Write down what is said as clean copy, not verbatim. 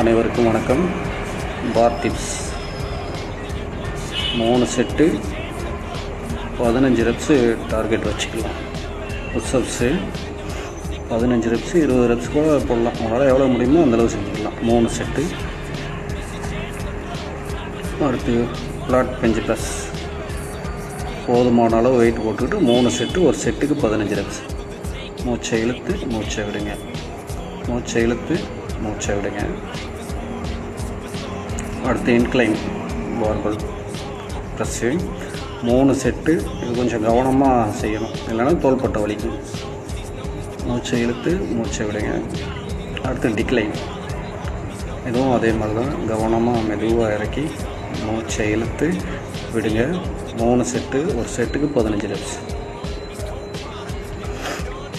அனைவருக்கும் வணக்கம். பார் tips 3 set 15 reps target வச்சுக்கலாம். புஷ்அப்ஸு 15 ரெப்ஸு 20 ரெப்ஸ் கூட போடலாம். உங்களால் எவ்வளோ முடியுமோ அந்தளவு செஞ்சுக்கலாம். 3 செட்டு. அடுத்து ஃப்ளாட் பெஞ்ச் ப்ரெஸ் போதுமான அளவு வெயிட் போட்டுக்கிட்டு 3 செட்டு, ஒரு செட்டுக்கு 15 ரெப்ஸ். மூச்சை இழுத்து மூச்சை விடுங்க, மூச்சை இழுத்து மூச்சை விடுங்க. அடுத்து இன்க்ளைன் பார்பல் ப்ரெஸ்ஸு 3 செட்டு. இது கொஞ்சம் கவனமாக செய்யணும், இல்லைன்னா தோள்பட்டை வலிக்கும். மூச்சை இழுத்து மூச்சை விடுங்க. அடுத்து டிக்ளைன், இதுவும் அதே மாதிரி தான், கவனமாக மெதுவாக இறக்கி மூச்சை இழுத்து விடுங்க. 3 செட்டு, ஒரு செட்டுக்கு 15 ரெப்ஸ்.